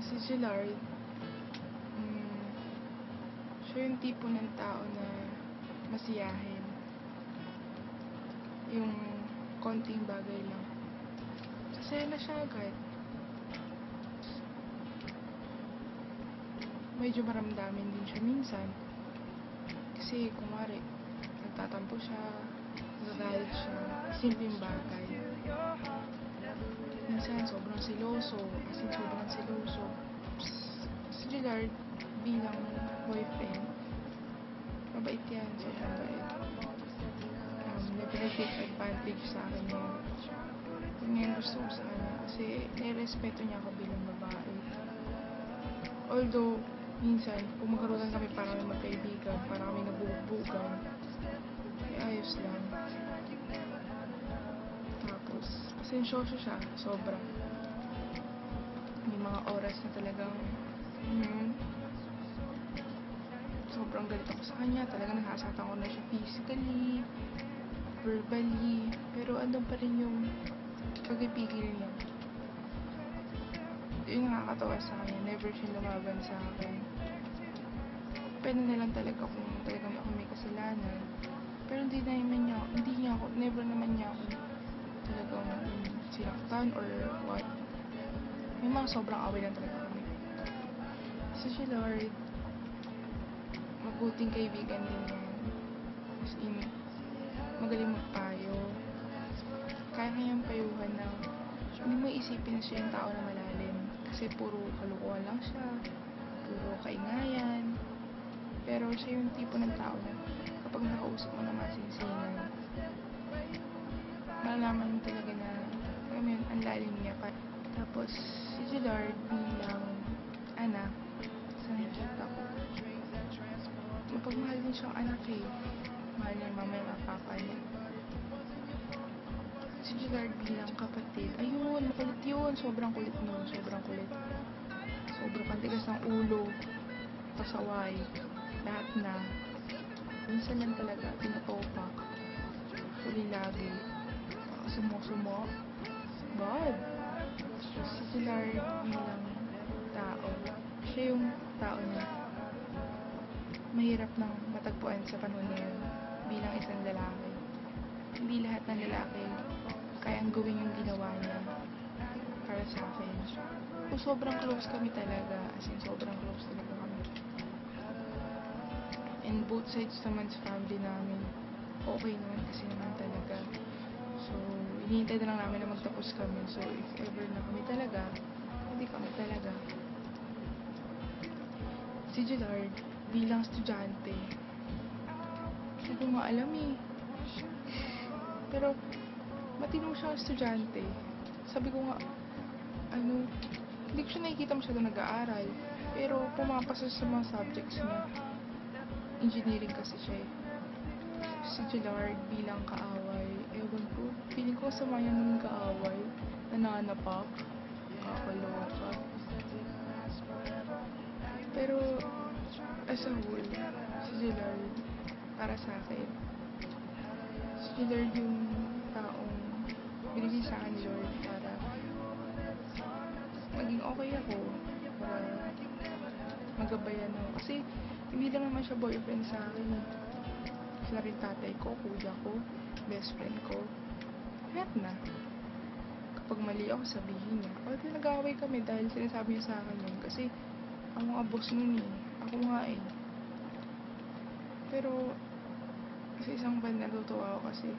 Si Gillard, siya yung tipo ng tao na masiyahin. Yung konting bagay lang, sasaya na siya agad. Medyo maramdamin din siya minsan. Kasi kunwari, nagtatampo siya, nagagalit siya, simpleng bagay. Minsan sobrang seloso, as in sobrang seloso. Si Gillard bilang boyfriend, mabait yan, sobrang bait. Never take advantage sa akin yan. Yun nga yung gusto ko sa kanya, kasi nairespeto niya ako bilang babae. Although, minsan, kung magkaroon kami para kami magkaibigan, para kami nabubugbugan, ayos lang. Tapos, pasensyoso siya, sobra. May mga oras na talagang, sobrang galit ako sa kanya. Talagang nasasaktan ko na siya physically, verbally, pero andun pa rin yung pag-ipigil niya. Yung nakakatawa sa kanya, never siya lumaban sa akin. Pwede na lang talaga kung talagang ako may kasalanan. Pero never naman niya ako talagang sinaktan or what. May mga sobrang away lang talaga kami. So si Lord, mabuting kaibigan din yan. As in, magaling magpayo. Kaya kanyang payuhan na hindi mo isipin na siya yung tao na malalim. Kasi puro kalukuhan lang siya, puro kaingayan. Pero siya yung tipo ng tao na kapag nakausap mo na masinsinan, malalaman mo talaga na ang lalim niya pa. Tapos si Gillard bilang anak, sa nakikita ko, mapagmahal din siyang anak eh. Mahal niya yung mama yung papa niya. Si Gillard bilang kapatid, ayun, makulit yun. Sobrang kulit nun, sobrang kulit. Sobrang kantigas ng ulo, pasaway, lahat na. Minsan lang talaga, pinatopak. Huli lagi. Sumo-sumo. God. Si Gillard bilang tao, siya yung tao na mahirap nang matagpuan sa panahon ngayon bilang isang lalaki. Hindi lahat ng lalaki kayang gawin yung ginawa niya para sa akin. Kung sobrang close kami talaga, as in sobrang close talaga kami. And both sides naman sa family namin, okay naman kasi naman talaga. So, hinihintay na lang namin na magtapos kami. So, if ever na kami talaga, hindi kami talaga. Si Gillard, bilang estudyante, hindi ko nga alam eh. Pero, matino siyang estudyante. Sabi ko nga, hindi ko siya nakikita masyado nag-aaral. Pero, pumapasa sa mga subjects niya. Engineering kasi siya eh. Si Gillard bilang kaaway, ewan ko, feeling ko sama niya naging kaaway, nananapak, kakaloka. Pero as a whole, si Gillard, para sa akin, si Gillard yung taong binigay sa akin ni Lord para maging okay ako, para magabayan ako. Kasi hindi lang naman siya boyfriend sa akin eh. Sila rin tatay ko, kuya ko, best friend ko. Lahat na. Kapag mali ako, sabihin niya. Although nag-aaway kami dahil sinasabi niya sa akin yun. Kasi ako nga boss nun eh. Ako nga eh. Pero sa isang banda natutuwa ako kasi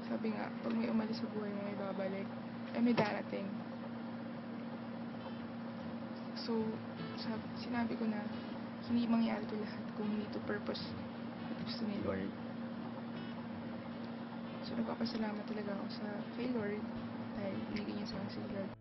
sabi nga, pag may umalis sa buhay mo, may babalik. May darating. So, sinabi ko na hindi mangyari to lahat kung hindi to purpose at gusto ni Lord. So, nagpapasalamat talaga ako kay Lord dahil binigay niya sa akin si Lord.